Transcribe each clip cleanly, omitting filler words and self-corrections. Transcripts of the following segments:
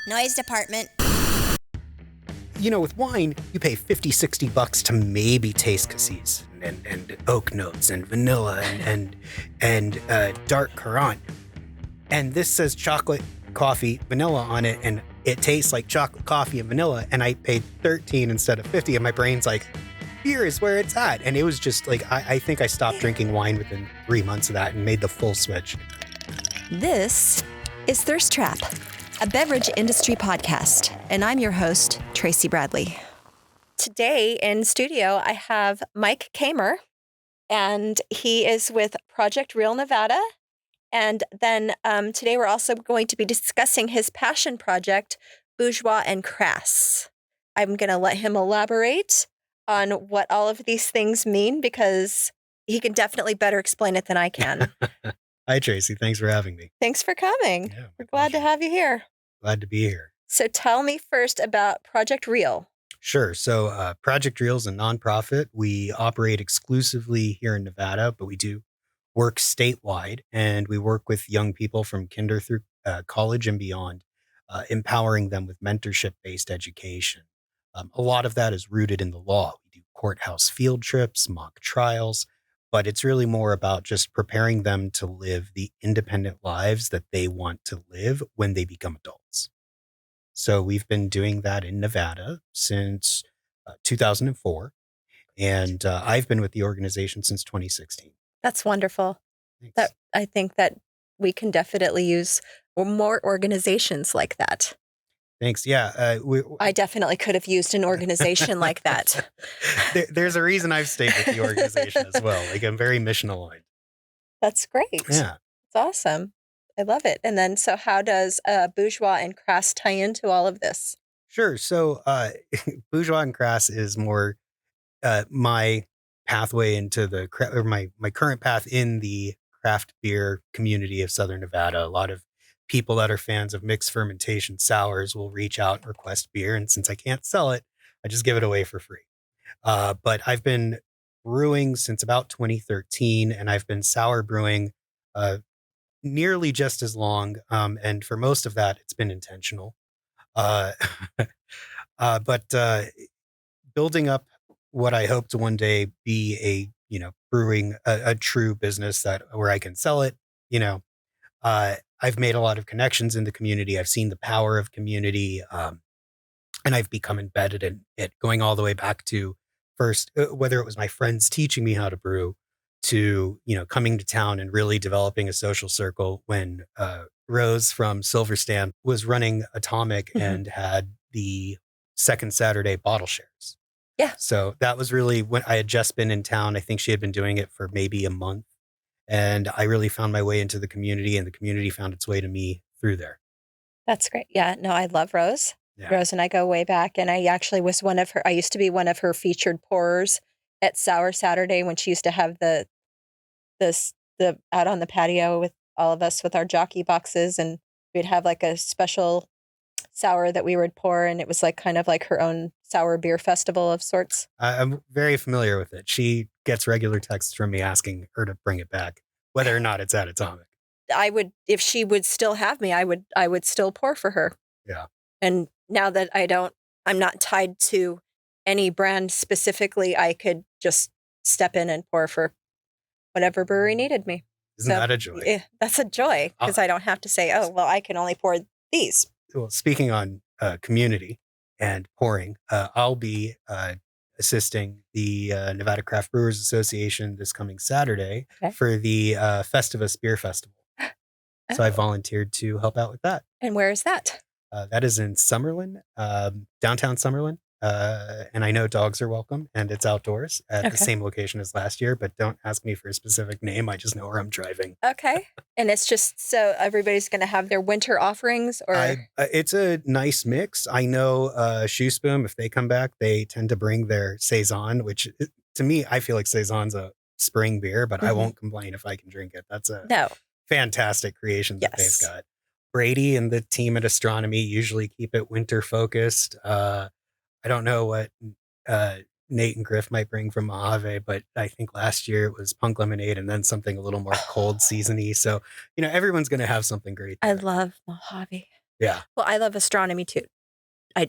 Noise department. You know, with wine, you pay $50-$60 to maybe taste cassis and oak notes and vanilla and dark currant. And this says chocolate, coffee, vanilla on it, and it tastes like chocolate, coffee, and vanilla. And I paid $13 instead of $50, and my brain's like, beer is where it's at. And it was just like, I think I stopped drinking wine within 3 months of that and made the full switch. This is Thirst Trap, a beverage industry podcast, and I'm your host, Tracy Bradley. Today in studio, I have Mike Kamer, and he is with Project Real Nevada. And then today we're also going to be discussing his passion project, Bourgeois Crass. I'm going to let him elaborate on what all of these things mean because he can definitely better explain it than I can. Hi, Tracy. Thanks for having me. Thanks for coming. Yeah, we're glad to have you here. Glad to be here. So tell me first about Project Real. Sure. So Project Real is a nonprofit. We operate exclusively here in Nevada, but we do work statewide, and we work with young people from kinder through college and beyond, empowering them with mentorship-based education. A lot of that is rooted in the law. We do courthouse field trips, mock trials, but it's really more about just preparing them to live the independent lives that they want to live when they become adults. So we've been doing that in Nevada since 2004, and I've been with the organization since 2016. That's wonderful. Thanks. I think that we can definitely use more organizations like that. Thanks. Yeah. I definitely could have used an organization like that. There's a reason I've stayed with the organization as well. Like, I'm very mission aligned. That's great. Yeah. It's awesome. I love it. And then, so how does Bourgeois Crass tie into all of this? Sure. So Bourgeois Crass is more my pathway into my current path in the craft beer community of Southern Nevada. A lot of people that are fans of mixed fermentation sours will reach out and request beer. And since I can't sell it, I just give it away for free. But I've been brewing since about 2013, and I've been sour brewing nearly just as long. And for most of that, it's been intentional. But building up what I hope to one day be brewing a true business where I can sell it, I've made a lot of connections in the community. I've seen the power of community, and I've become embedded in it, going all the way back to first, whether it was my friends teaching me how to brew, to, coming to town and really developing a social circle when Rose from Silver Stand was running Atomic and had the second Saturday bottle shares. Yeah. So that was really when I had just been in town. I think she had been doing it for maybe a month. And I really found my way into the community, and the community found its way to me through there. That's great. Yeah, no, I love Rose. Yeah. Rose and I go way back, and I actually was I used to be one of her featured pourers at Sour Saturday when she used to have the out on the patio with all of us with our jockey boxes, and we'd have like a special sour that we would pour, and it was like kind of like her own sour beer festival of sorts. I'm very familiar with it. She gets regular texts from me asking her to bring it back, whether or not it's at Atomic. I would, if she would still have me, I would still pour for her. Yeah. And now that I'm not tied to any brand specifically, I could just step in and pour for whatever brewery needed me. Isn't that a joy? Yeah, that's a joy, because I don't have to say, oh, well, I can only pour these. Well, speaking on community and pouring, I'll be assisting the Nevada Craft Brewers Association this coming Saturday for the Festivus Beer Festival. So I volunteered to help out with that. And where is that? That is in Summerlin, downtown Summerlin. And I know dogs are welcome, and it's outdoors at the same location as last year, but don't ask me for a specific name. I just know where I'm driving. Okay. And it's just so everybody's going to have their winter offerings, or? It's a nice mix. I know Shoe Spoon, if they come back, they tend to bring their Saison, which to me, I feel like Saison's a spring beer, but I won't complain if I can drink it. That's a fantastic creation that they've got. Brady and the team at Astronomy usually keep it winter focused. I don't know what Nate and Griff might bring from Mojave, but I think last year it was punk lemonade and then something a little more cold seasony. So, everyone's going to have something great there. I love Mojave. Yeah. Well, I love astronomy too. I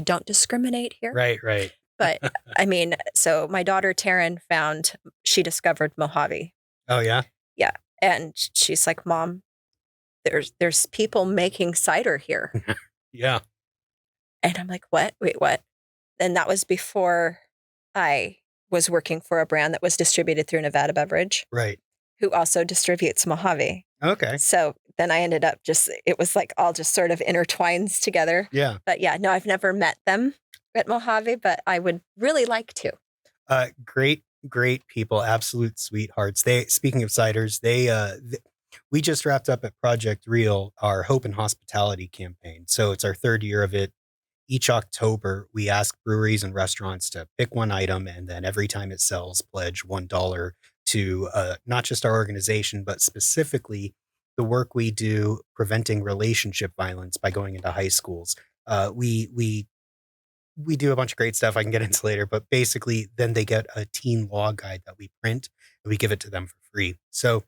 don't discriminate here, Right, right. but I mean, so my daughter Taryn she discovered Mojave. Oh, yeah? Yeah. And she's like, Mom, there's people making cider here. Yeah. And I'm like, what? Wait, what? And that was before I was working for a brand that was distributed through Nevada Beverage, Right. who also distributes Mojave. Okay. So then I ended up it was like all just sort of intertwines together. Yeah. But yeah, no, I've never met them at Mojave, but I would really like to. Great people, absolute sweethearts. Speaking of ciders, we just wrapped up at Project Real our Hope and Hospitality campaign. So it's our third year of it. Each October, we ask breweries and restaurants to pick one item, and then every time it sells, pledge $1 to not just our organization, but specifically the work we do preventing relationship violence by going into high schools. We do a bunch of great stuff I can get into later, but basically then they get a teen law guide that we print and we give it to them for free. So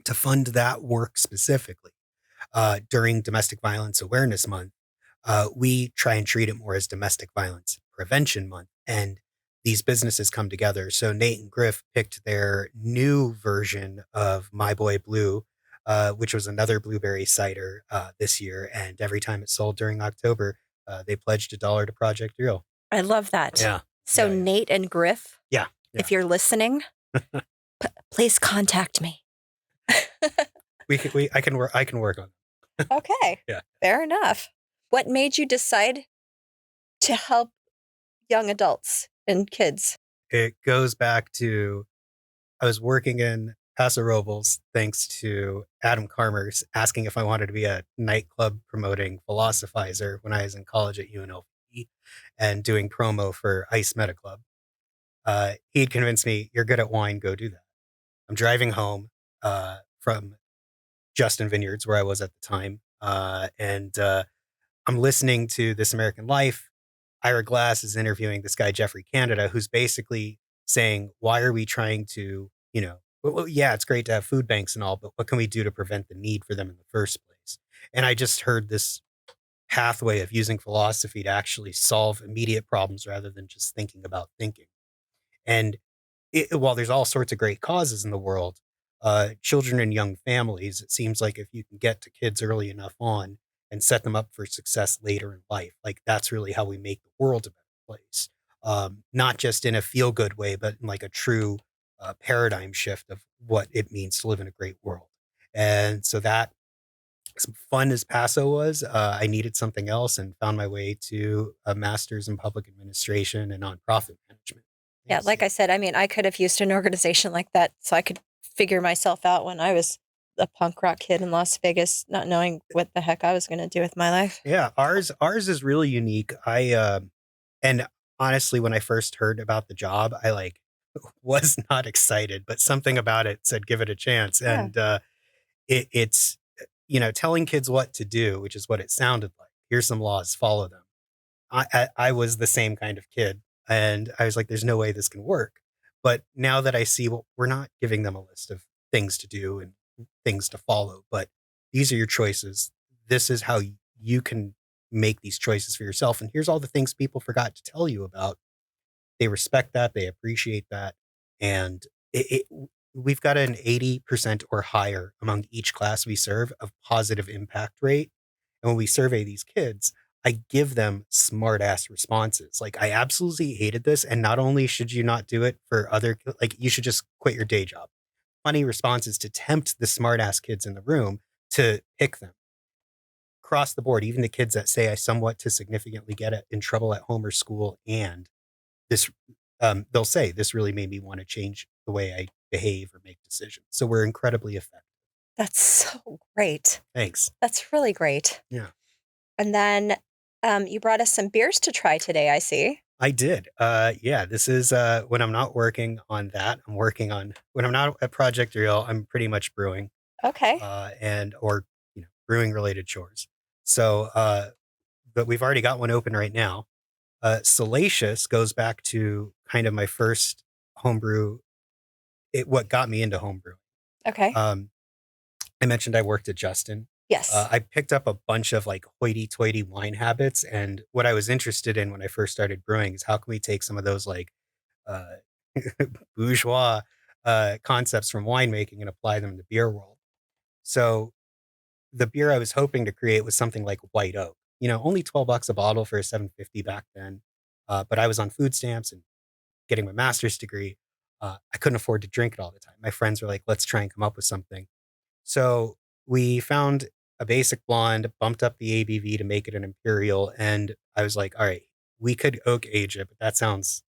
to fund that work specifically, during Domestic Violence Awareness Month, we try and treat it more as Domestic Violence Prevention Month. And these businesses come together. So Nate and Griff picked their new version of My Boy Blue, which was another blueberry cider this year. And every time it sold during October, they pledged $1 to Project Real. I love that. Yeah. So Yeah, yeah. Nate and Griff, Yeah. if you're listening, please contact me. I can work on it. Okay. Yeah. Fair enough. What made you decide to help young adults and kids? It goes back to I was working in Paso Robles thanks to Adam Karmers asking if I wanted to be a nightclub promoting philosophizer when I was in college at UNLV and doing promo for Ice Meta Club. He'd convinced me, you're good at wine, go do that. I'm driving home from Justin Vineyards, where I was at the time, and I'm listening to This American Life. Ira Glass is interviewing this guy, Jeffrey Canada, who's basically saying, why are we trying to, well, yeah, it's great to have food banks and all, but what can we do to prevent the need for them in the first place? And I just heard this pathway of using philosophy to actually solve immediate problems rather than just thinking about thinking. And while there's all sorts of great causes in the world, children and young families, it seems like if you can get to kids early enough on and set them up for success later in life, like that's really how we make the world a better place. Not just in a feel good way, but in like a true paradigm shift of what it means to live in a great world. And so that, as fun as Paso was, I needed something else and found my way to a master's in public administration and nonprofit management. Yeah, like I said, I mean, I could have used an organization like that so I could figure myself out when I was a punk rock kid in Las Vegas, not knowing what the heck I was going to do with my life. Yeah, ours is really unique. And honestly, when I first heard about the job, I like was not excited, but something about it said give it a chance. Yeah. And it's telling kids what to do, which is what it sounded like. Here's some laws, follow them. I was the same kind of kid, and I was like, there's no way this can work. But now that I see, well, we're not giving them a list of things to do and things to follow, but these are your choices. This is how you can make these choices for yourself. And here's all the things people forgot to tell you about. They respect that. They appreciate that. And we've got an 80% or higher among each class we serve of positive impact rate. And when we survey these kids, I give them smart ass responses. Like, I absolutely hated this. And not only should you not do it for like, you should just quit your day job. Funny responses to tempt the smart ass kids in the room to pick them. Across the board, even the kids that say I somewhat to significantly get in trouble at home or school, and this, they'll say this really made me want to change the way I behave or make decisions. So we're incredibly effective. That's so great. Thanks. That's really great. Yeah. And then you brought us some beers to try today, I see. I did. Yeah, this is when I'm not working on that. I'm working on when I'm not at Project Real, I'm pretty much brewing. Okay. Or brewing related chores. So but we've already got one open right now. Salacious goes back to kind of my first homebrew, what got me into homebrew. Okay. I mentioned I worked at Justin. Yes. I picked up a bunch of like hoity-toity wine habits, and what I was interested in when I first started brewing is how can we take some of those like uh, bourgeois concepts from winemaking and apply them in the beer world. So the beer I was hoping to create was something like white oak. Only $12 a bottle for a 750 back then. But I was on food stamps and getting my master's degree. I couldn't afford to drink it all the time. My friends were like, let's try and come up with something. So we found a basic blonde, bumped up the ABV to make it an imperial. And I was like, all right, we could oak age it, but that sounds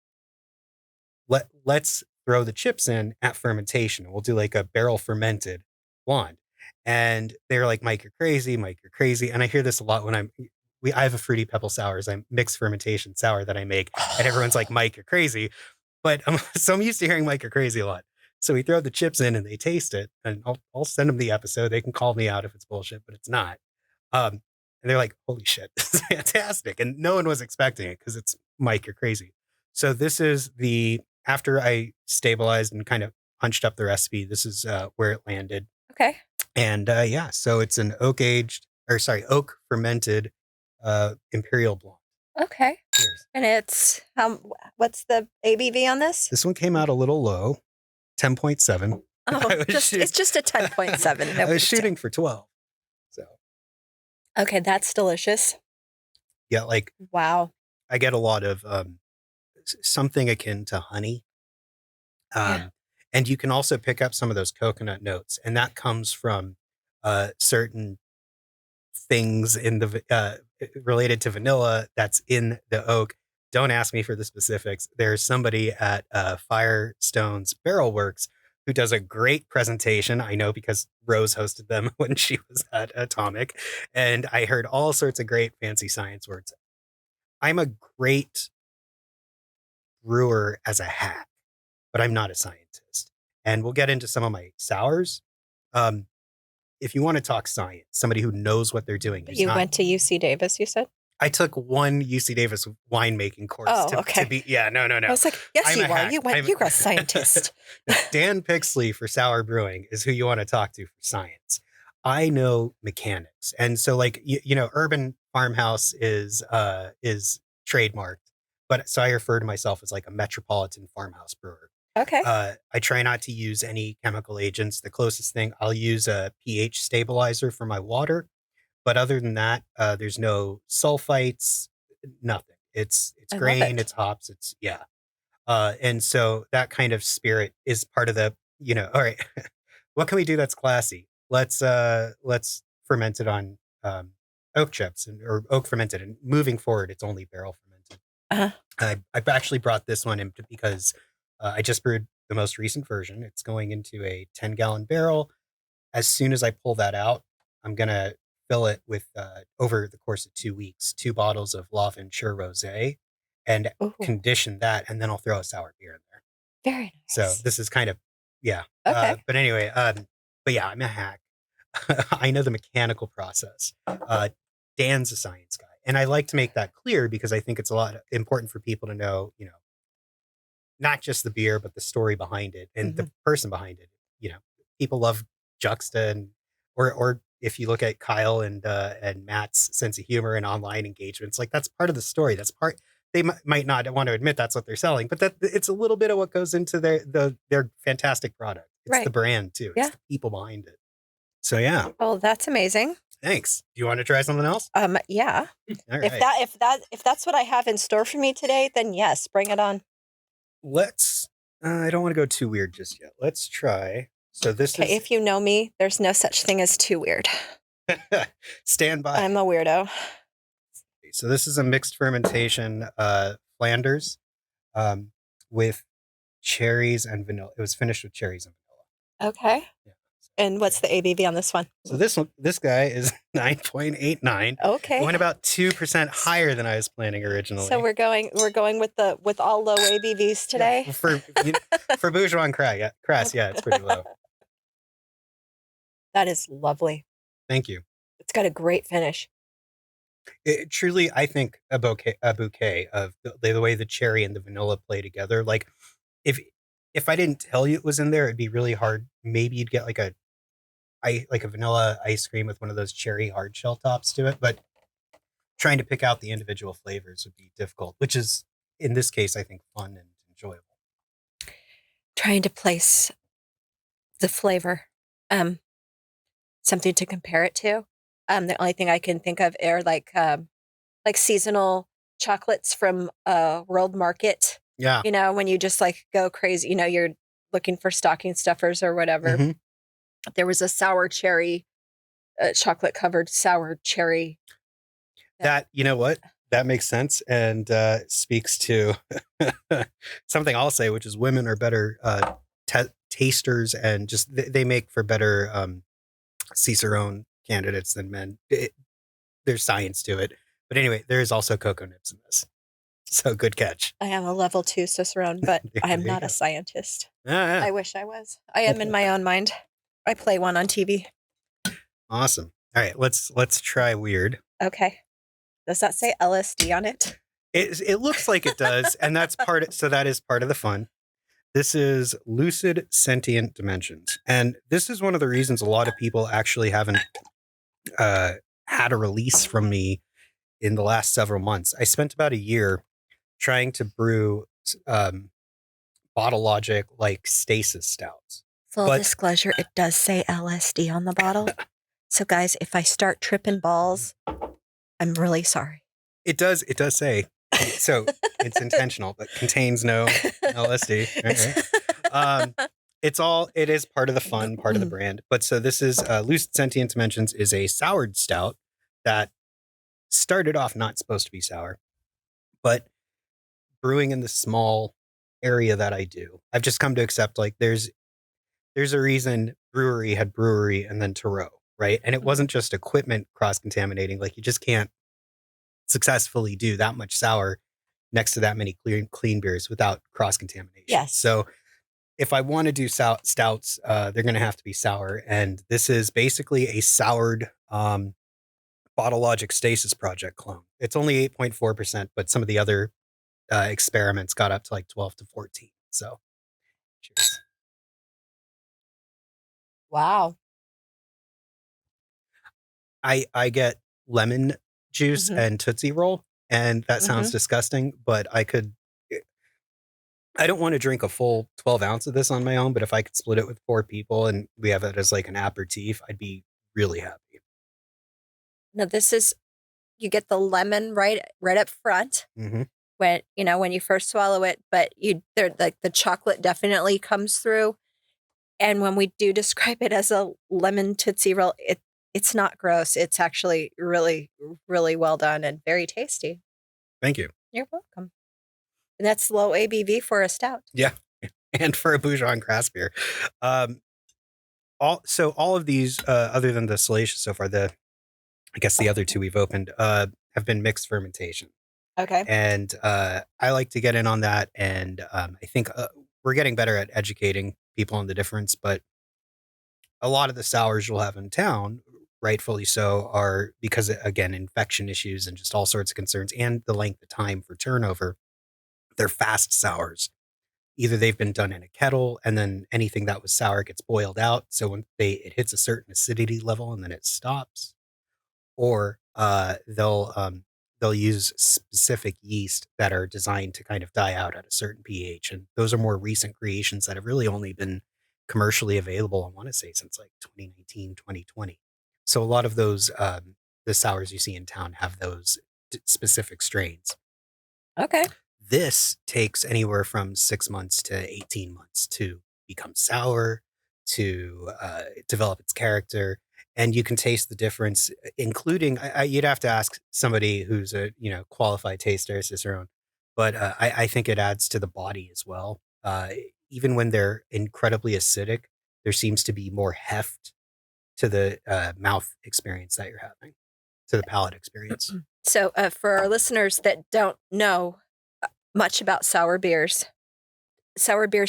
let's throw the chips in at fermentation. We'll do like a barrel fermented blonde. And they're like, Mike, you're crazy. Mike, you're crazy. And I hear this a lot when I have a fruity pebble sours. I'm mixed fermentation sour that I make. And everyone's like, Mike, you're crazy. But so I'm used to hearing Mike, you're crazy a lot. So we throw the chips in and they taste it. And I'll send them the episode. They can call me out if it's bullshit, but it's not. And they're like, holy shit, this is fantastic. And no one was expecting it because it's Mike, you're crazy. So this is after I stabilized and kind of punched up the recipe, this is where it landed. Okay. And yeah, so it's an oak fermented imperial blonde. Okay. Cheers. And it's what's the ABV on this? This one came out a little low, 10.7. Oh, it's just a 10.7. I was shooting for 12. So okay, that's delicious. yeah, like wow. I get a lot of something akin to honey. Yeah. And you can also pick up some of those coconut notes, and that comes from certain things in the related to vanilla that's in the oak. Don't ask me for the specifics. There's somebody at Firestone's Barrel Works who does a great presentation. I know because Rose hosted them when she was at Atomic, and I heard all sorts of great fancy science words. I'm a great brewer as a hack, but I'm not a scientist. And we'll get into some of my sours. If you want to talk science, somebody who knows what they're doing. You went to UC Davis, you said? I took one UC Davis winemaking course. Okay. To be, yeah, no. I was like, yes, I'm you a are. hack. You're a scientist. Dan Pixley for sour brewing is who you want to talk to for science. I know mechanics. And so like, urban farmhouse is trademarked, but so I refer to myself as like a metropolitan farmhouse brewer. Okay. I try not to use any chemical agents. The closest thing, I'll use a pH stabilizer for my water. But other than that, there's no sulfites, nothing. It's grain, it's hops, yeah. And so that kind of spirit is part of the, all right, what can we do that's classy? Let's ferment it on oak chips or oak fermented. And moving forward, it's only barrel fermented. Uh-huh. I've actually brought this one in because I just brewed the most recent version. It's going into a 10-gallon barrel. As soon as I pull that out, I'm going to fill it with, over the course of 2 weeks, 2 bottles of L'Aventure Rosé and condition that. And then I'll throw a sour beer in there. Very nice. So this is kind of, yeah. Okay. But anyway, but yeah, I'm a hack. I know the mechanical process. Dan's a science guy. And I like to make that clear because I think it's a lot important for people to know, not just the beer, but the story behind it and the person behind it. People love Juxta and or if you look at Kyle and Matt's sense of humor and online engagements, like that's part of the story. That's part they might not want to admit that's what they're selling, but that it's a little bit of what goes into their fantastic product. It's the brand too. It's the people behind it. So yeah. Oh, that's amazing. Thanks. Do you want to try something else? Yeah. All right. If that's what I have in store for me today, then yes, bring it on. Let's. I don't want to go too weird just yet. Let's try. So this is. If you know me, there's no such thing as too weird. Stand by. I'm a weirdo. So this is a mixed fermentation Flanders with cherries and vanilla. It was finished with cherries and vanilla. Okay. Yeah. And what's the ABV on this one? So this guy is 9.89. Okay. It went about 2% higher than I was planning originally. So we're going with all low ABVs today. Yeah, for Bourgeois Crass, yeah, it's pretty low. That is lovely. Thank you. It's got a great finish. It truly, I think a bouquet of the way the cherry and the vanilla play together. Like if I didn't tell you it was in there, it'd be really hard. Maybe you'd get like like a vanilla ice cream with one of those cherry hard shell tops to it, but trying to pick out the individual flavors would be difficult, which is in this case I think fun and enjoyable. Trying to place the flavor, something to compare it to. The only thing I can think of are like seasonal chocolates from World Market. Yeah. When you just like go crazy, you're looking for stocking stuffers or whatever. Mm-hmm. There was a sour cherry, chocolate covered sour cherry. That, you know what? That makes sense and speaks to something I'll say, which is women are better tasters and just they make for better Cicerone candidates than men. There's science to it. But anyway, there is also cocoa nibs in this. So good catch. I am a level 2 Cicerone, but I am not a scientist. I wish I was. I am in my own mind. I play one on TV. Awesome. All right, let's try weird. Okay. Does that say LSD on it? It looks like it does, and that's so that is part of the fun. This is lucid sentient dimensions, and this is one of the reasons a lot of people actually haven't had a release from me in the last several months. I spent about a year trying to brew Bottle Logic like stasis stouts. Full disclosure, it does say LSD on the bottle. So guys, if I start tripping balls, I'm really sorry. It does say. So it's intentional, but contains no LSD. Okay. It is part of the fun, part of the brand. But so this is Lucid Sentient Dimensions is a soured stout that started off not supposed to be sour, but brewing in the small area that I do, I've just come to accept like there's a reason brewery had brewery and then Thoreau, right? And it wasn't just equipment cross-contaminating. Like you just can't successfully do that much sour next to that many clean beers without cross-contamination. Yes. So if I want to do stouts, they're going to have to be sour. And this is basically a soured Bottle Logic Stasis Project clone. It's only 8.4%, but some of the other experiments got up to like 12 to 14. So cheers. Wow. I get lemon juice and Tootsie Roll, and that sounds disgusting, but I don't want to drink a full 12 ounce of this on my own, but if I could split it with 4 people and we have it as like an aperitif, I'd be really happy. Now you get the lemon right up front when you first swallow it, but the chocolate definitely comes through. And when we do describe it as a lemon Tootsie Roll, it's not gross. It's actually really, really well done and very tasty. Thank you. You're welcome. And that's low ABV for a stout. Yeah. And for a Bourgeois Crass beer. All of these, other than the Salacious so far, I guess the other 2 we've opened, have been mixed fermentation. Okay. And I like to get in on that. And I think we're getting better at educating people on the difference. But a lot of the sours you'll have in town, rightfully so, are because, again, infection issues and just all sorts of concerns and the length of time for turnover. They're fast sours. Either they've been done in a kettle and then anything that was sour gets boiled out. So when it hits a certain acidity level and then it stops, or they'll use specific yeast that are designed to kind of die out at a certain pH. And those are more recent creations that have really only been commercially available, I want to say, since like 2019, 2020. So a lot of those, the sours you see in town have those specific strains. Okay. This takes anywhere from 6 months to 18 months to become sour, to develop its character. And you can taste the difference, including, you'd have to ask somebody who's a qualified taster, Cicerone, but I think it adds to the body as well. Even when they're incredibly acidic, there seems to be more heft to the mouth experience that you're having, to the palate experience. So for our listeners that don't know much about sour beers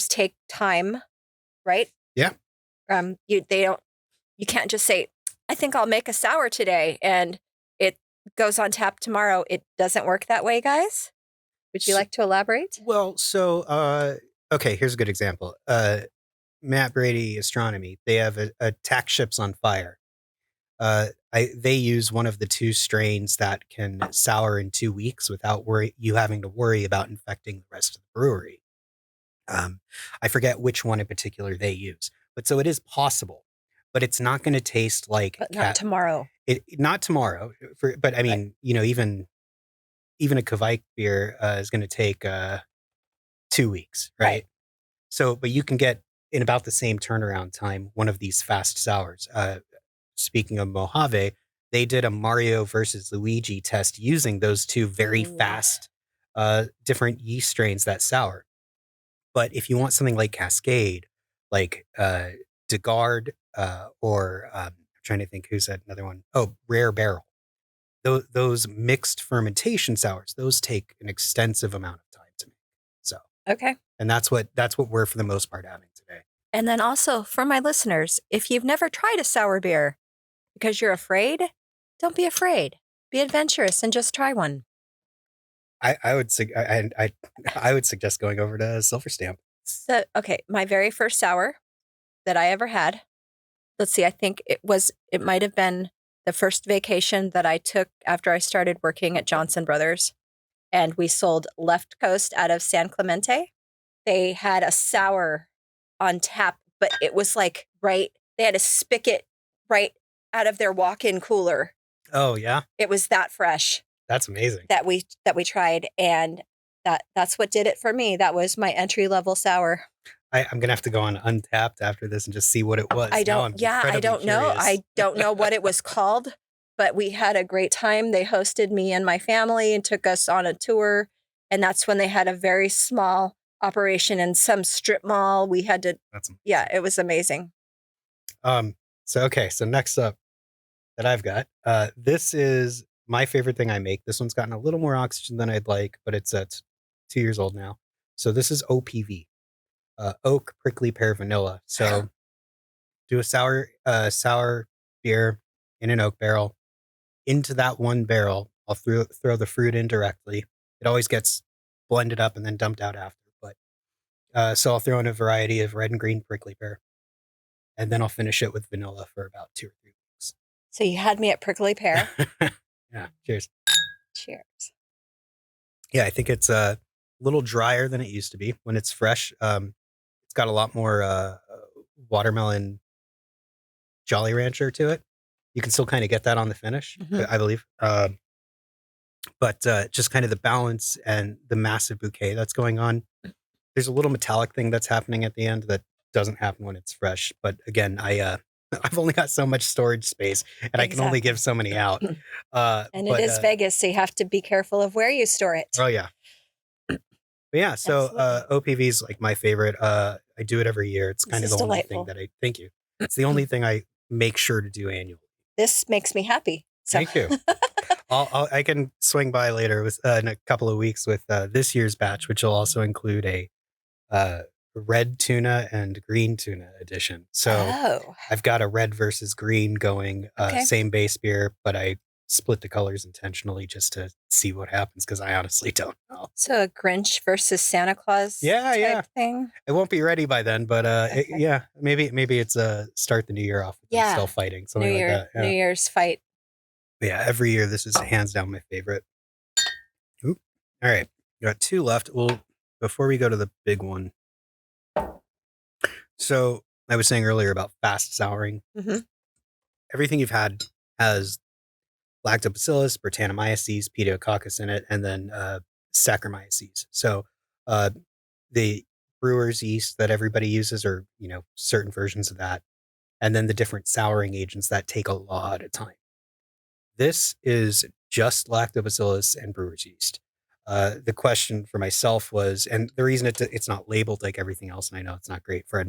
take time, right? Yeah. You can't just say, I think I'll make a sour today and it goes on tap tomorrow. It doesn't work that way, guys. Would you like to elaborate? Well, so, okay, here's a good example. Matt Brady Astronomy. They have attack ships on fire. They use one of the 2 strains that can sour in 2 weeks without you having to worry about infecting the rest of the brewery. I forget which one in particular they use, but so it is possible, but it's not going to taste like But not tomorrow. Not tomorrow. But I mean, even a Kvike beer is going to take 2 weeks, right? So, but you can get in about the same turnaround time one of these fast sours. Speaking of Mojave, they did a Mario versus Luigi test using those 2 very fast different yeast strains that sour. But if you want something like Cascade, like DeGard, or I'm trying to think who's that another one. Oh, Rare Barrel. Those mixed fermentation sours, those take an extensive amount of time to make. So okay. And that's what we're for the most part having today. And then also for my listeners, if you've never tried a sour beer because you're afraid, don't be afraid. Be adventurous and just try one. I would suggest going over to Silver Stamp. So, okay, my very first sour that I ever had. Let's see, I think it might have been the first vacation that I took after I started working at Johnson Brothers. And we sold Left Coast out of San Clemente. They had a sour on tap, but it was like they had a spigot right out of their walk-in cooler. Oh, yeah? It was that fresh. That's amazing. That we tried, and that's what did it for me. That was my entry-level sour. I'm going to have to go on Untapped after this and just see what it was. I don't know. I don't know what it was called, but we had a great time. They hosted me and my family and took us on a tour. And that's when they had a very small operation in some strip mall. We had to, it was amazing. So next up that I've got, this is my favorite thing I make. This one's gotten a little more oxygen than I'd like, but it's 2 years old now. So this is OPV. Oak, prickly pear, vanilla. So do a sour beer in an oak barrel. Into that one barrel, I'll throw the fruit in directly. It always gets blended up and then dumped out after. But so I'll throw in a variety of red and green prickly pear, and then I'll finish it with vanilla for about 2 or 3 weeks. So you had me at prickly pear. Yeah. Cheers. Cheers. Yeah, I think it's a little drier than it used to be when it's fresh. It's got a lot more watermelon Jolly Rancher to it. You can still kind of get that on the finish, I believe. But just kind of the balance and the massive bouquet that's going on. There's a little metallic thing that's happening at the end that doesn't happen when it's fresh. But again, I've only got so much storage space, and I can only give so many out. And it is Vegas, so you have to be careful of where you store it. Oh, yeah. But yeah, so OPV is like my favorite. I do it every year. It's kind of the only thing that thank you. It's the only thing I make sure to do annually. This makes me happy. So. Thank you. I can swing by later with in a couple of weeks with this year's batch, which will also include a red tuna and green tuna edition. So I've got a red versus green going, same base beer, but I split the colors intentionally just to see what happens because I honestly don't know. So a Grinch versus Santa Claus type thing? It won't be ready by then, but maybe it's start the new year off with still fighting. Something like that. Yeah. New Year's fight. But yeah, every year this is hands down my favorite. Oop. All right. Got 2 left. Well, before we go to the big one. So I was saying earlier about fast souring. Mm-hmm. Everything you've had has Lactobacillus, Brettanomyces, Pediococcus in it, and then Saccharomyces. So the brewer's yeast that everybody uses are, certain versions of that. And then the different souring agents that take a lot of time. This is just Lactobacillus and brewer's yeast. The question for myself was, and the reason it's not labeled like everything else, and I know it's not great for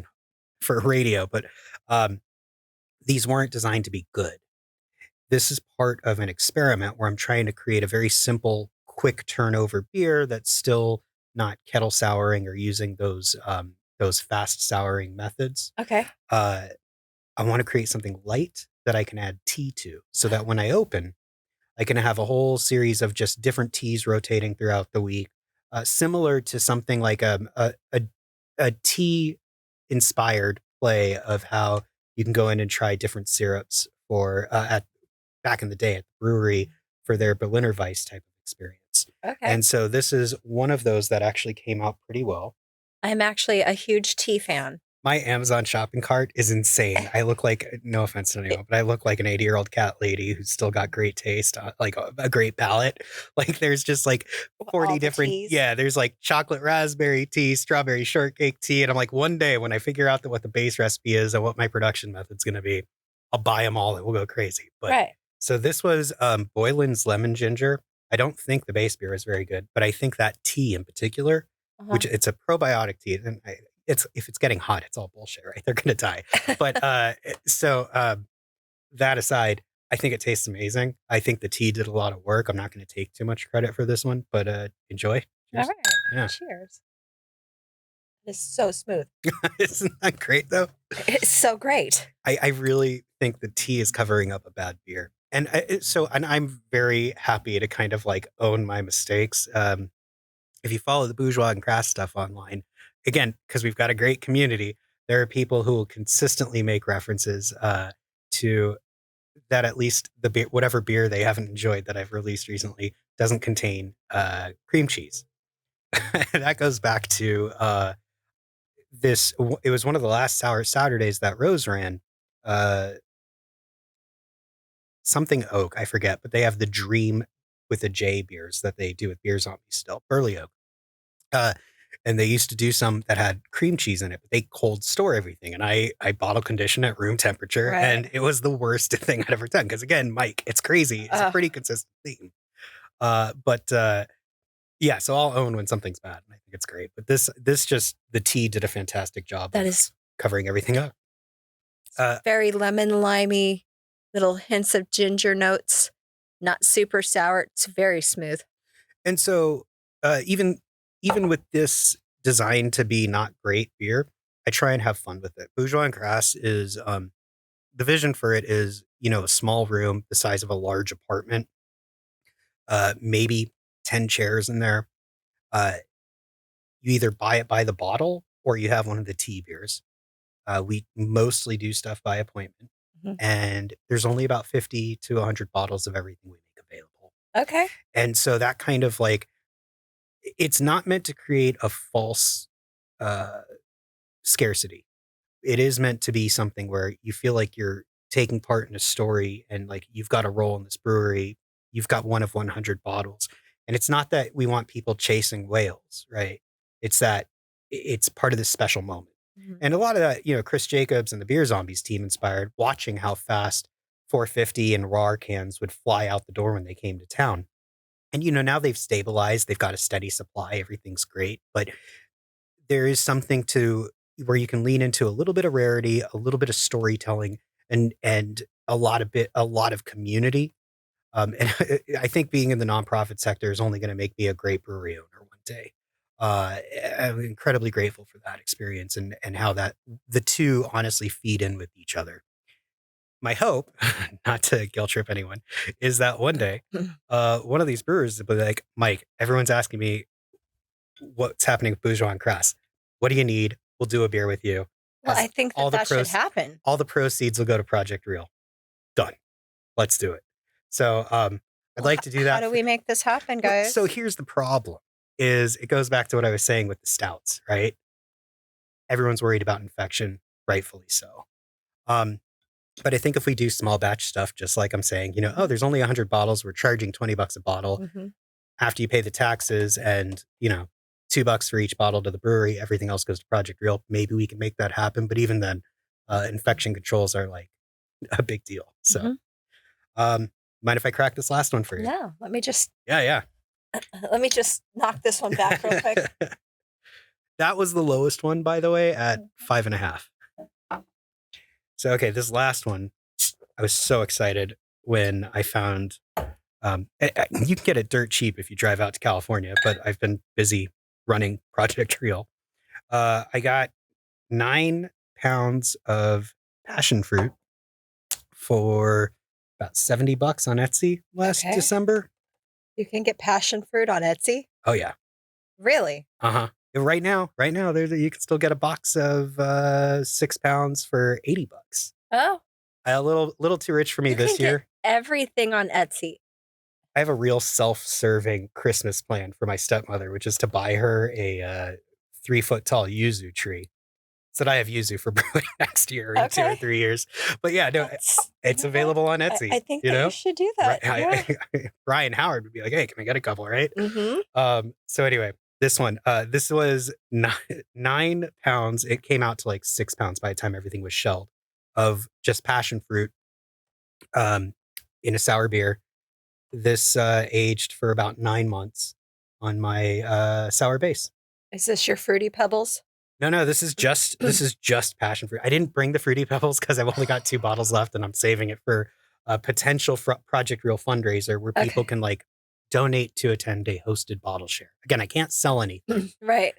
radio, but these weren't designed to be good. This is part of an experiment where I'm trying to create a very simple, quick turnover beer that's still not kettle souring or using those fast souring methods. Okay. I want to create something light that I can add tea to, so that when I open, I can have a whole series of just different teas rotating throughout the week, similar to something like a tea inspired display of how you can go in and try different syrups for at back in the day at the brewery for their Berliner Weiss type of experience. Okay. And so this is one of those that actually came out pretty well. I'm actually a huge tea fan. My Amazon shopping cart is insane. I look like, no offense to anyone, but I look like an 80-year-old cat lady who's still got great taste, like a great palate. Like there's just like 40 All different, teas. yeah, there's like chocolate raspberry tea, strawberry shortcake tea. And I'm like, one day when I figure out what the base recipe is and what my production method's going to be, I'll buy them all and we'll go crazy. But right. So this was Boylan's Lemon Ginger. I don't think the base beer is very good, but I think that tea in particular, which it's a probiotic tea, and if it's getting hot, it's all bullshit, right? They're gonna die. But that aside, I think it tastes amazing. I think the tea did a lot of work. I'm not going to take too much credit for this one, but enjoy. All Cheers. right. Yeah. Cheers. It's so smooth. Isn't that great though? It's so great. I really think the tea is covering up a bad beer. And I'm very happy to kind of like own my mistakes. If you follow the Bourgeois and Crass stuff online, again, because we've got a great community, there are people who will consistently make references to that. At least the beer, whatever beer they haven't enjoyed that I've released recently doesn't contain cream cheese. That goes back to this. It was one of the last Sour Saturdays that Rose ran. Something Oak, I forget, but they have the Dream with the J beers that they do with Beer Zombies still, Burley Oak. And they used to do some that had cream cheese in it, but they cold store everything. And I bottle condition at room temperature, Right. and it was the worst thing I'd ever done. Because again, Mike, it's crazy. It's a pretty consistent theme. Yeah, so I'll own when something's bad, and I think it's great. But this just, the tea did a fantastic job That of is covering everything up. very lemon limey, little hints of ginger notes, not super sour. It's very smooth. And so even with this designed to be not great beer, I try and have fun with it. Bourgeois and Crass is the vision for it is, a small room the size of a large apartment, maybe 10 chairs in there. You either buy it by the bottle or you have one of the tea beers. We mostly do stuff by appointment, and there's only about 50 to 100 bottles of everything we make available. Okay. And so that kind of like, it's not meant to create a false scarcity. It is meant to be something where you feel like you're taking part in a story, and like you've got a role in this brewery. You've got one of 100 bottles. And it's not that we want people chasing whales, right? It's that it's part of this special moment. And a lot of that, Chris Jacobs and the Beer Zombies team inspired watching how fast 450 and RAR cans would fly out the door when they came to town. And, now they've stabilized. They've got a steady supply. Everything's great. But there is something to where you can lean into a little bit of rarity, a little bit of storytelling, and a lot of community. And I think being in the nonprofit sector is only going to make me a great brewery owner one day. I'm incredibly grateful for that experience and how that the two honestly feed in with each other. My hope, not to guilt trip anyone, is that one day, one of these brewers will be like, Mike, everyone's asking me what's happening with Bourgeois and Crass. What do you need? We'll do a beer with you. Well, I think that should happen. All the proceeds will go to Project Real. Done. Let's do it. So I'd like to do that. How do we make this happen, guys? So here's the problem is it goes back to what I was saying with the stouts, right? Everyone's worried about infection, rightfully so. But I think if we do small batch stuff, just like I'm saying, there's only 100 bottles. We're charging $20 a bottle. After you pay the taxes and, $2 for each bottle to the brewery, everything else goes to Project Real. Maybe we can make that happen. But even then, infection controls are like a big deal. So mind if I crack this last one for you? No, let me just. Yeah. Let me just knock this one back real quick. That was the lowest one, by the way, at 5.5. So, okay, this last one, I was so excited when I found, you can get it dirt cheap if you drive out to California, but I've been busy running Project Real. I got 9 pounds of passion fruit for about $70 on Etsy last December. You can get passion fruit on Etsy? Oh, yeah. Really? Uh-huh. Right now, you can still get a box of 6 pounds for $80. Oh, A little too rich for me you can this get year. everything on Etsy. I have a real self-serving Christmas plan for my stepmother, which is to buy her a 3 foot tall yuzu tree, so that I have yuzu for brewing next year in 2 or 3 years. But yeah, no, You it's know what? available on Etsy. I think that you should do that. Yeah. Brian Howard would be like, "Hey, can I get a couple?" Right? Mm-hmm. So anyway, this one, this was 9 pounds. It came out to like 6 pounds by the time everything was shelled of just passion fruit um, in a sour beer. This aged for about 9 months on my sour base. Is this your Fruity Pebbles? No, this is just passion fruit. I didn't bring the Fruity Pebbles because I've only got 2 bottles left, and I'm saving it for a potential Project Real fundraiser where people can like donate to a 10-day hosted bottle share. Again, I can't sell anything. Right.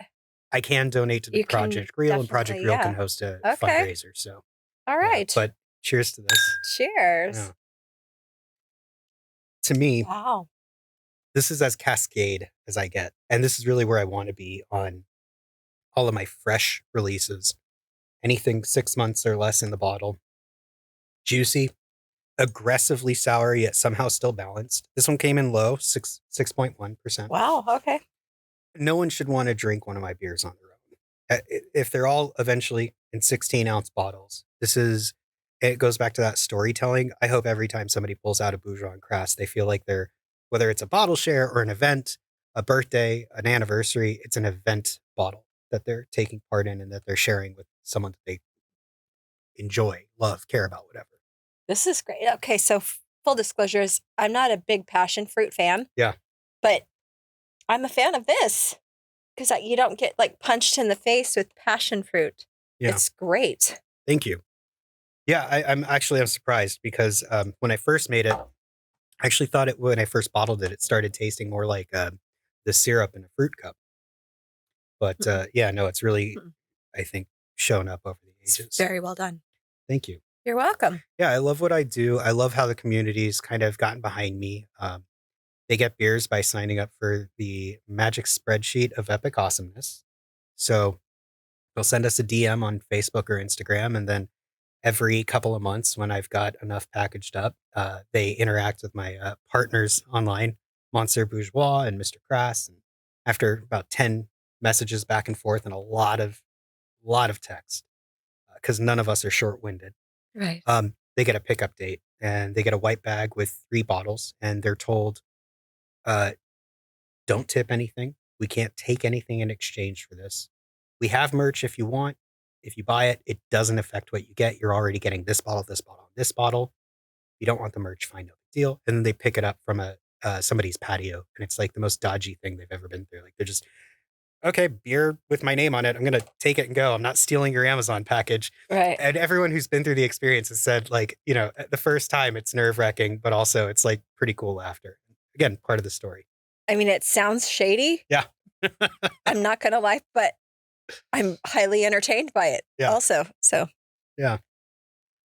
I can donate to the You can Project Real, and Project Real can host a fundraiser. So, all right. But cheers to this. Cheers. Yeah. To me, wow, this is as cascade as I get, and this is really where I want to be on all of my fresh releases. Anything 6 months or less in the bottle, juicy, aggressively sour, yet somehow still balanced. This one came in low, 6.1%. Wow. Okay. No one should want to drink one of my beers on their own. If they're all eventually in 16-ounce bottles, it goes back to that storytelling. I hope every time somebody pulls out a Bourgeois Crass, they feel like whether it's a bottle share or an event, a birthday, an anniversary, it's an event bottle that they're taking part in and that they're sharing with someone that they enjoy, love, care about, whatever. This is great. Okay, so full disclosure is I'm not a big passion fruit fan. Yeah. But I'm a fan of this because you don't get like punched in the face with passion fruit. Yeah. It's great. Thank you. Yeah, I'm surprised because when I first made it, I actually thought when I first bottled it, it started tasting more like the syrup in a fruit cup. But yeah, no, it's really, I think, shown up over the ages. It's very well done. Thank you. You're welcome. Yeah, I love what I do. I love how the community's kind of gotten behind me. They get beers by signing up for the magic spreadsheet of epic awesomeness. So they'll send us a DM on Facebook or Instagram, and then every couple of months when I've got enough packaged up, they interact with my partners online, Monsieur Bourgeois and Mr. Crass. And after about 10 messages back and forth and a lot of text, because none of us are short-winded, right? They get a pickup date and they get a white bag with 3 bottles, and they're told, don't tip anything. We can't take anything in exchange for this. We have merch if you want. If you buy it, it doesn't affect what you get. You're already getting this bottle, this bottle, this bottle. You don't want the merch, fine, no big deal. And then they pick it up from somebody's patio, and it's like the most dodgy thing they've ever been through. Like they're just, okay, beer with my name on it. I'm going to take it and go. I'm not stealing your Amazon package. Right. And everyone who's been through the experience has said, like, the first time it's nerve-wracking, but also it's like pretty cool laughter. Again, part of the story. I mean, it sounds shady. Yeah. I'm not going to lie, but I'm highly entertained by it also. So yeah.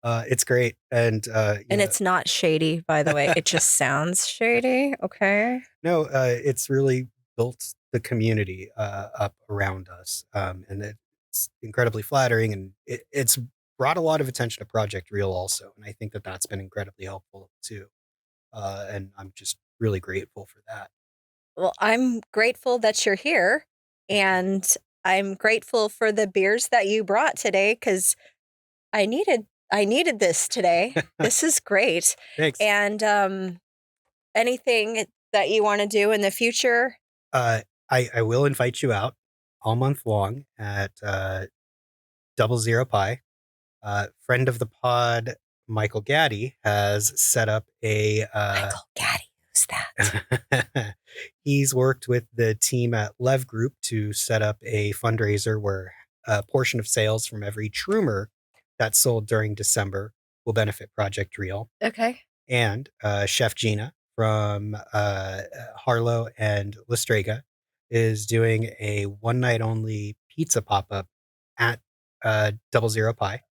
It's great. And it's not shady, by the way. It just sounds shady. Okay. No, it's really built the community up around us. And it's incredibly flattering, and it's brought a lot of attention to Project Real also. And I think that that's been incredibly helpful too. And I'm just really grateful for that. Well, I'm grateful that you're here, and I'm grateful for the beers that you brought today because I needed this today. This is great. Thanks. And anything that you want to do in the future? I will invite you out all month long at 00 Pi. Friend of the pod, Michael Gaddy, has set up a Michael Gaddy, who's that? He's worked with the team at Lev Group to set up a fundraiser where a portion of sales from every Trumer that's sold during December will benefit Project Real. Okay. And Chef Gina from Harlow and La Strega is doing a one-night only pizza pop-up at 00 Pi.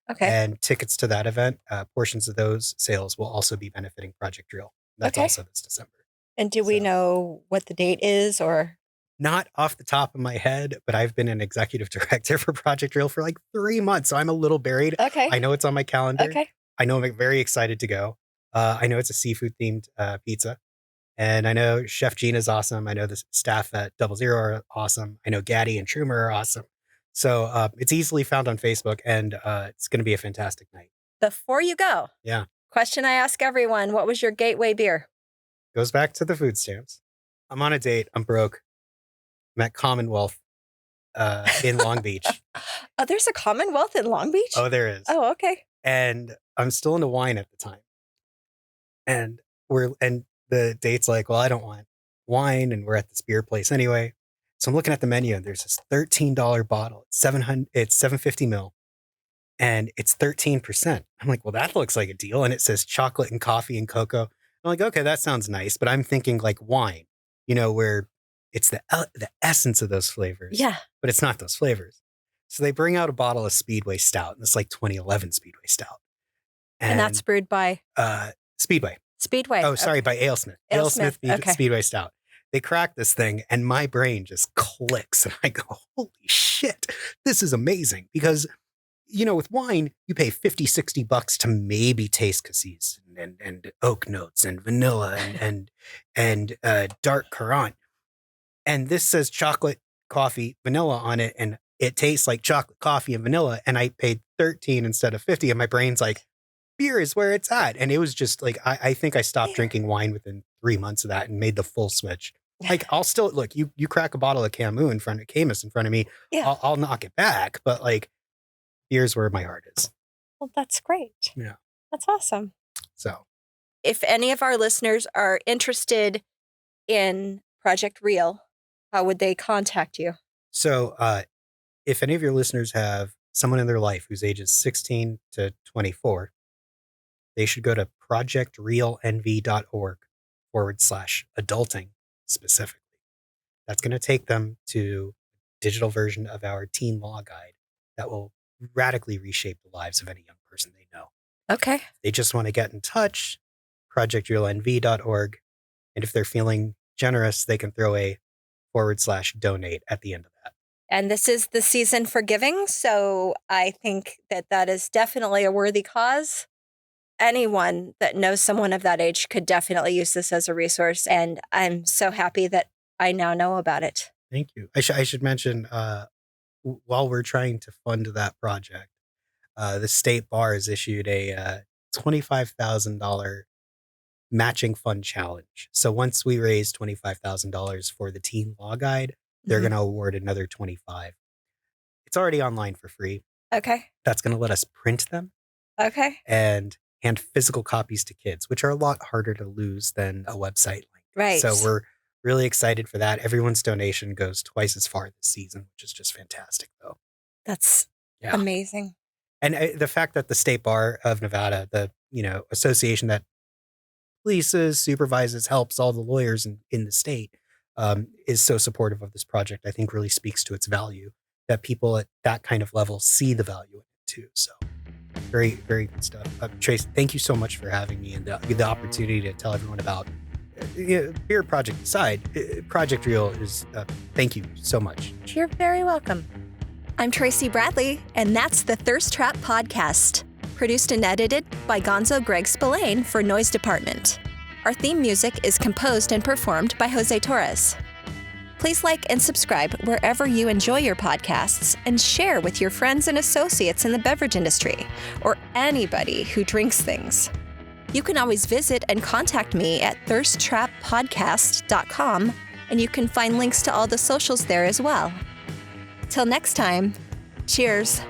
Okay. And tickets to that event, portions of those sales will also be benefiting Project Real. That's also this December. And do we know what the date is, or? Not off the top of my head, but I've been an executive director for Project Real for like 3 months. So I'm a little buried. Okay. I know it's on my calendar. Okay. I know I'm very excited to go. I know it's a seafood themed pizza. And I know Chef Gina's awesome. I know the staff at Double Zero are awesome. I know Gaddy and Trumer are awesome. So it's easily found on Facebook, and it's going to be a fantastic night. Before you go, Yeah. question I ask everyone, what was your gateway beer? Goes back to the food stamps. I'm on a date. I'm broke. I'm at Commonwealth in Long Beach. Oh, there's a Commonwealth in Long Beach? Oh, there is. Oh, okay. And I'm still into wine at the time. And the date's like, well, I don't want wine, and we're at this beer place anyway. So I'm looking at the menu, and there's this $13 bottle. It's 750 mil, and it's 13%. I'm like, well, that looks like a deal. And it says chocolate and coffee and cocoa. I'm like, okay, that sounds nice. But I'm thinking like wine, where it's the essence of those flavors. Yeah. But it's not those flavors. So they bring out a bottle of Speedway Stout, and it's like 2011 Speedway Stout. And that's brewed by? Speedway. Speedway. Oh, sorry, by AleSmith. AleSmith, okay. Speedway Stout. They crack this thing, and my brain just clicks, and I go, holy shit, this is amazing. Because, with wine, you pay $50-$60 to maybe taste cassis and oak notes and vanilla and dark currant. And this says chocolate, coffee, vanilla on it, and it tastes like chocolate, coffee, and vanilla, and I paid $13 instead of $50, and my brain's like, beer is where it's at. And it was just like, I think I stopped drinking wine within 3 months of that and made the full switch. Like, I'll still, look, you crack a bottle of Camus in front of me, Yeah. I'll knock it back, but like, beer's where my heart is. Well, that's great. Yeah. That's awesome. So if any of our listeners are interested in Project Real, how would they contact you? So if any of your listeners have someone in their life whose age is 16 to 24, they should go to projectrealnv.org/adulting specifically. That's going to take them to a digital version of our teen law guide that will radically reshape the lives of any young person they know. Okay. If they just want to get in touch, projectrealnv.org. And if they're feeling generous, they can throw a /donate at the end of that. And this is the season for giving. So I think that is definitely a worthy cause. Anyone that knows someone of that age could definitely use this as a resource. And I'm so happy that I now know about it. Thank you. I should mention, while we're trying to fund that project, the state bar has issued a $25,000 matching fund challenge. So once we raise $25,000 for the teen law guide, they're going to award another $25,000. It's already online for free. Okay. That's going to let us print them. Okay. And hand physical copies to kids, which are a lot harder to lose than a website link. Right. So we're really excited for that. Everyone's donation goes twice as far this season, which is just fantastic, though. That's amazing. And the fact that the State Bar of Nevada, the association that polices, supervises, helps all the lawyers in the state, is so supportive of this project, I think really speaks to its value, that people at that kind of level see the value in it too. So very, very good stuff. Trace, thank you so much for having me and the opportunity to tell everyone about Beer Project aside. Project Real is, thank you so much. You're very welcome. I'm Tracy Bradley, and that's the Thirst Trap Podcast, produced and edited by Gonzo Greg Spillane for Noise Department. Our theme music is composed and performed by Jose Torres. Please like and subscribe wherever you enjoy your podcasts, and share with your friends and associates in the beverage industry, or anybody who drinks things. You can always visit and contact me at thirsttrappodcast.com, and you can find links to all the socials there as well. Till next time, cheers.